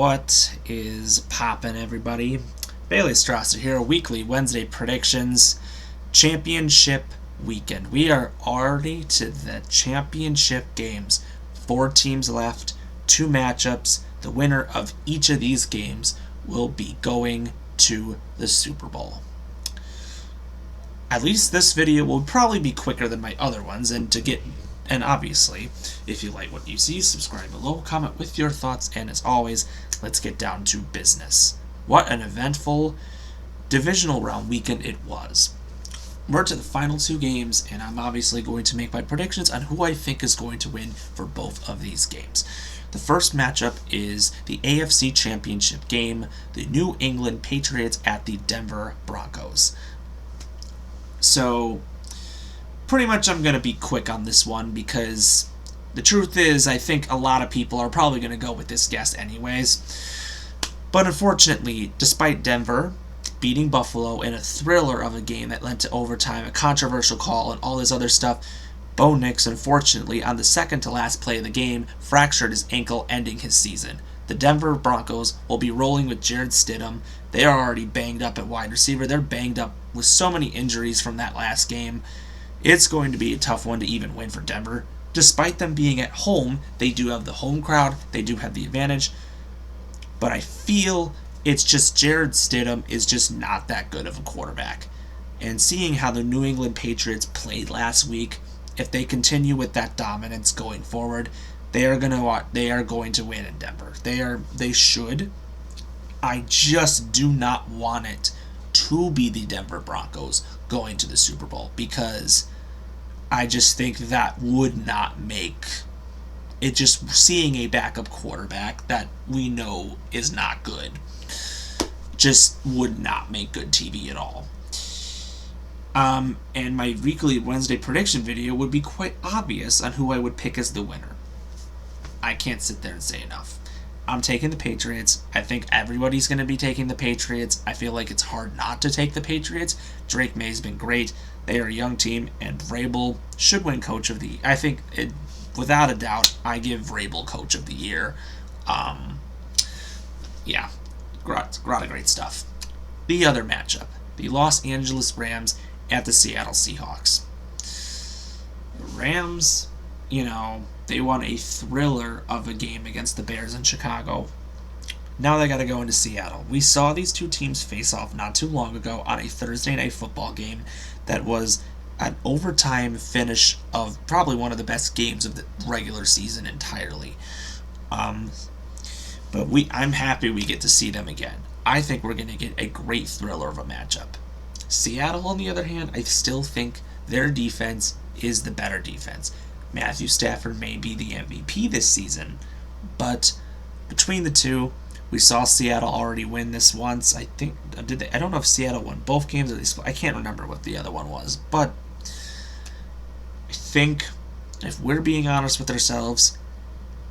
What is poppin', everybody? Bailey Strasser here, weekly Wednesday predictions, championship weekend. We are already to the championship games. 4 teams left, 2 matchups. The winner of each of these games will be going to the Super Bowl. At least this video will probably be quicker than my other ones, and obviously, if you like what you see, subscribe below, comment with your thoughts, and as always, let's get down to business. What an eventful divisional round weekend it was. We're to the final 2 games, and I'm obviously going to make my predictions on who I think is going to win for both of these games. The first matchup is the AFC Championship game, the New England Patriots at the Denver Broncos. So, pretty much I'm going to be quick on this one because the truth is I think a lot of people are probably going to go with this guess anyways. But unfortunately, despite Denver beating Buffalo in a thriller of a game that led to overtime, a controversial call, and all this other stuff, Bo Nix, unfortunately, on the second to last play of the game, fractured his ankle, ending his season. The Denver Broncos will be rolling with Jarrett Stidham. They are already banged up at wide receiver. They're banged up with so many injuries from that last game. It's going to be a tough one to even win for Denver. Despite them being at home, they do have the home crowd. They do have the advantage. But I feel it's just Jarrett Stidham is just not that good of a quarterback. And seeing how the New England Patriots played last week, if they continue with that dominance going forward, they are going to win in Denver. They should. I just do not want it to be the Denver Broncos going to the Super Bowl because I just think that would not make it. Just seeing a backup quarterback that we know is not good just would not make good TV at all. And my weekly Wednesday prediction video would be quite obvious on who I would pick as the winner. I can't sit there and say enough. I'm taking the Patriots. I think everybody's going to be taking the Patriots. I feel like it's hard not to take the Patriots. Drake May's been great. They are a young team, and Vrabel should win Coach of the Year. I think, without a doubt, I give Vrabel Coach of the Year. Yeah, a lot of great stuff. The other matchup, the Los Angeles Rams at the Seattle Seahawks. The Rams, they won a thriller of a game against the Bears in Chicago. Now they got to go into Seattle. We saw these two teams face off not too long ago on a Thursday night football game that was an overtime finish of probably one of the best games of the regular season entirely. But I'm happy we get to see them again. I think we're going to get a great thriller of a matchup. Seattle, on the other hand, I still think their defense is the better defense. Matthew Stafford may be the MVP this season, but between the two, we saw Seattle already win this once. I think I don't know if Seattle won both games, or I can't remember what the other one was, but I think if we're being honest with ourselves,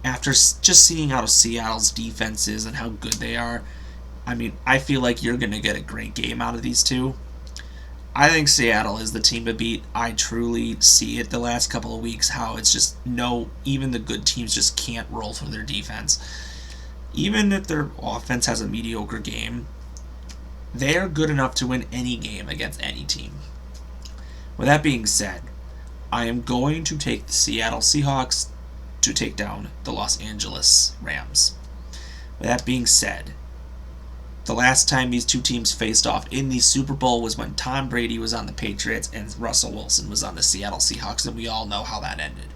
after just seeing how Seattle's defense is and how good they are, I feel like you're going to get a great game out of these two. I think Seattle is the team to beat. I truly see it the last couple of weeks how it's just even the good teams just can't roll through their defense. Even if their offense has a mediocre game, they're good enough to win any game against any team. With that being said, I am going to take the Seattle Seahawks to take down the Los Angeles Rams. With that being said, the last time these two teams faced off in the Super Bowl was when Tom Brady was on the Patriots and Russell Wilson was on the Seattle Seahawks, and we all know how that ended.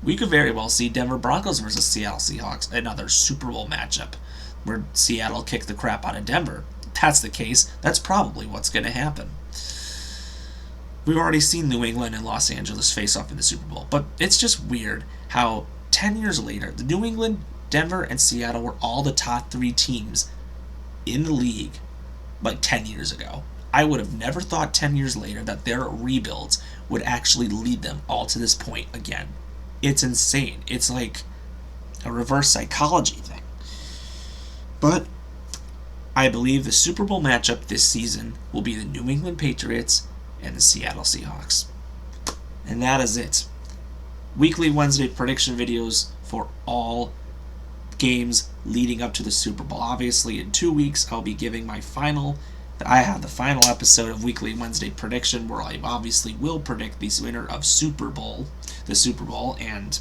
We could very well see Denver Broncos versus Seattle Seahawks, another Super Bowl matchup, where Seattle kicked the crap out of Denver. If that's the case, that's probably what's going to happen. We've already seen New England and Los Angeles face off in the Super Bowl, but it's just weird how 10 years later, the New England, Denver, and Seattle were all the top 3 teams in the league like 10 years ago. I would have never thought 10 years later that their rebuilds would actually lead them all to this point again. It's insane. It's like a reverse psychology thing. But I believe the Super Bowl matchup this season will be the New England Patriots and the Seattle Seahawks. And that is it. Weekly Wednesday prediction videos for all games leading up to the Super Bowl. Obviously, in 2 weeks, I'll be giving my I have the final episode of Weekly Wednesday Prediction, where I obviously will predict the winner of the Super Bowl, and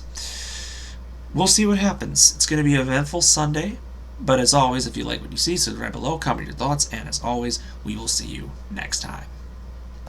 we'll see what happens. It's going to be an eventful Sunday, but as always, if you like what you see, subscribe below, comment your thoughts, and as always, we will see you next time.